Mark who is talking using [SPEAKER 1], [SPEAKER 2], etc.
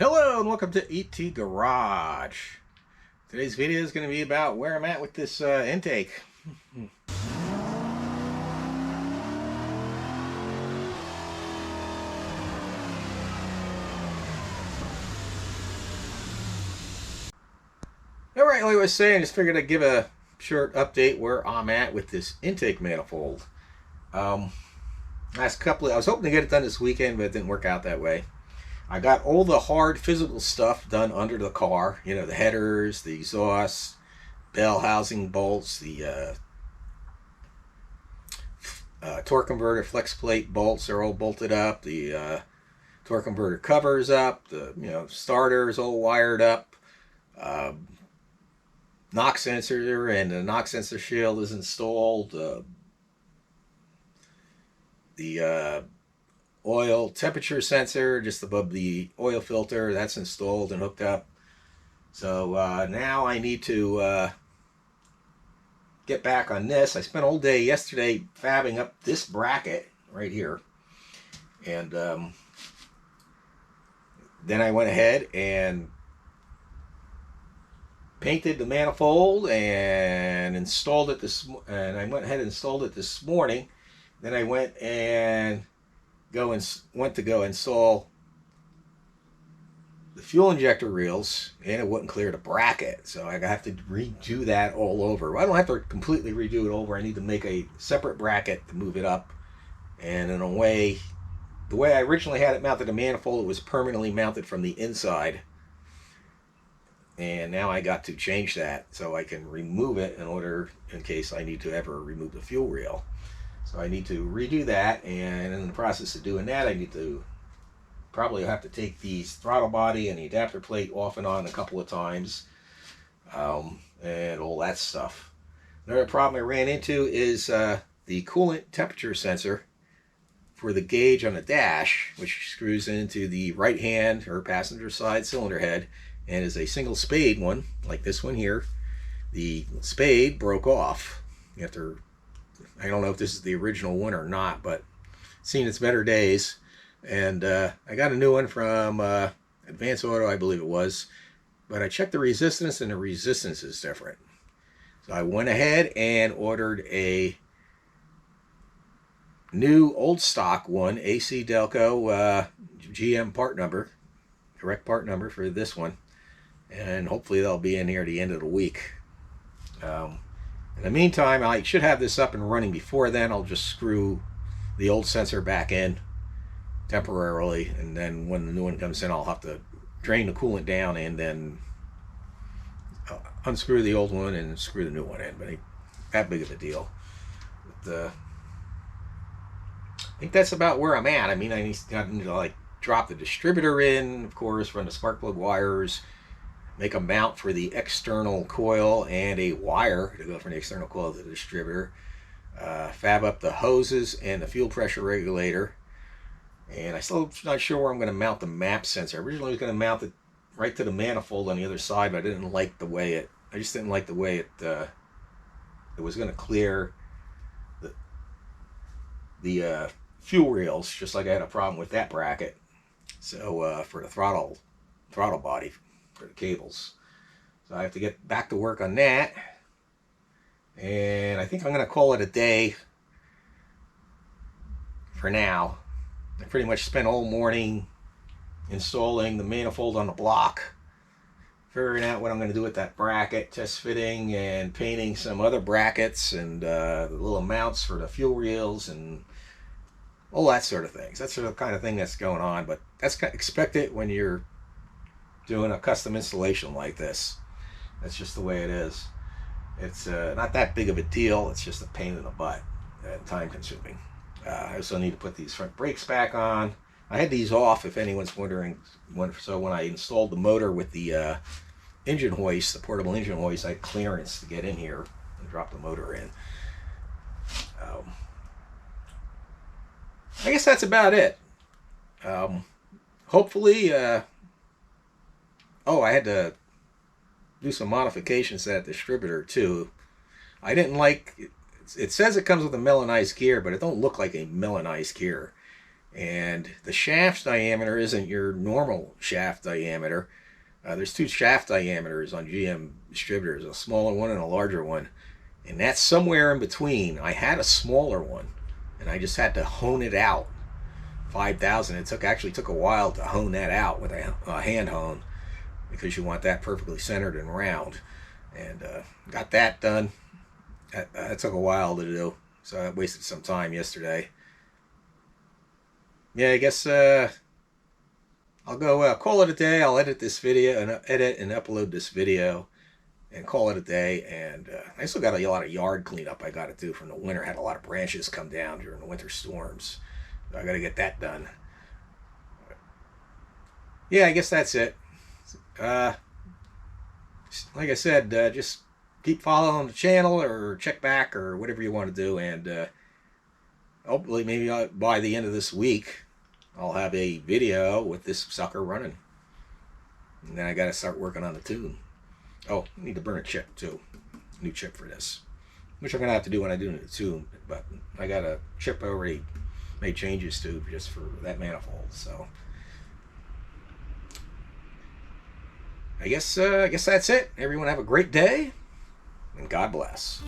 [SPEAKER 1] Hello and welcome to ET Garage. Today's video is going to be about where I'm at with this intake. Alright, like I was saying, I just figured I'd give a short update where I'm at with this intake manifold. I was hoping to get it done this weekend, but it didn't work out that way. I got all the hard physical stuff done under the car. You know, the headers, the exhaust, bell housing bolts, the torque converter flex plate bolts are all bolted up. The torque converter covers up. The starter is all wired up. Knock sensor and the knock sensor shield is installed. The oil temperature sensor just above the oil filter, that's installed and hooked up. So now I need to get back on this. I spent all day yesterday fabbing up this bracket right here, and then I went ahead and painted the manifold and installed it this morning. Then I went to go install the fuel injector reels, and it wouldn't clear the bracket, so I have to redo that all over. Well, I don't have to completely redo it over. I need to make a separate bracket to move it up, and in a way, the way I originally had it mounted, the manifold, it was permanently mounted from the inside, and now I got to change that so I can remove it in case I need to ever remove the fuel reel. So I need to redo that, and in the process of doing that, I need to probably have to take the throttle body and the adapter plate off and on a couple of times, and all that stuff. Another problem I ran into is the coolant temperature sensor for the gauge on the dash, which screws into the right hand or passenger side cylinder head and is a single spade one, like this one here. The spade broke off. I don't know if this is the original one or not, but it's seen its better days. And I got a new one from Advance Auto, I believe it was. But I checked the resistance, and the resistance is different. So I went ahead and ordered a new old stock one, AC Delco GM part number, correct part number for this one. And hopefully they'll be in here at the end of the week. In the meantime, I should have this up and running before then. I'll just screw the old sensor back in temporarily, and then when the new one comes in, I'll have to drain the coolant down and then unscrew the old one and screw the new one in. But ain't that big of a deal. But, I think that's about where I'm at. I mean, I need to drop the distributor in, of course, run the spark plug wires, make a mount for the external coil and a wire to go from the external coil to the distributor. Fab up the hoses and the fuel pressure regulator. And I'm still not sure where I'm going to mount the map sensor. Originally I was going to mount it right to the manifold on the other side, but I just didn't like the way it was going to clear the fuel reels, just like I had a problem with that bracket. So for the throttle body, for the cables. So I have to get back to work on that, and I think I'm going to call it a day for now. I pretty much spent all morning installing the manifold on the block, figuring out what I'm going to do with that bracket, test fitting and painting some other brackets, and the little mounts for the fuel reels and all that sort of things. That's the kind of thing that's going on, but that's expected when you're doing a custom installation like this. That's just the way it is. It's not that big of a deal. It's just a pain in the butt and time consuming. I also need to put these front brakes back on. I had these off, if anyone's wondering. So when I installed the motor with the engine hoist, the portable engine hoist, I had clearance to get in here and drop the motor in. I guess that's about it. Hopefully, I had to do some modifications to that distributor too. I didn't like it. It says it comes with a melanized gear, but it don't look like a melanized gear. and the shaft diameter isn't your normal shaft diameter. There's two shaft diameters on GM distributors, a smaller one and a larger one, and that's somewhere in between. I had a smaller one, and I just had to hone it out. 5,000. It actually took a while to hone that out with a hand hone, because you want that perfectly centered and round. And got that done. That took a while to do, so I wasted some time yesterday. Yeah, I guess I'll go call it a day. I'll edit this video and edit and upload this video and call it a day. And I still got a lot of yard cleanup I got to do from the winter. I had a lot of branches come down during the winter storms. So I got to get that done. Yeah, I guess that's it. Like I said, just keep following the channel or check back or whatever you want to do. And hopefully maybe by the end of this week, I'll have a video with this sucker running. And then I got to start working on the tune. Oh, I need to burn a chip too. New chip for this. Which I'm going to have to do when I do the tune. But I got a chip already made changes to just for that manifold. So I guess that's it. Everyone have a great day, and God bless.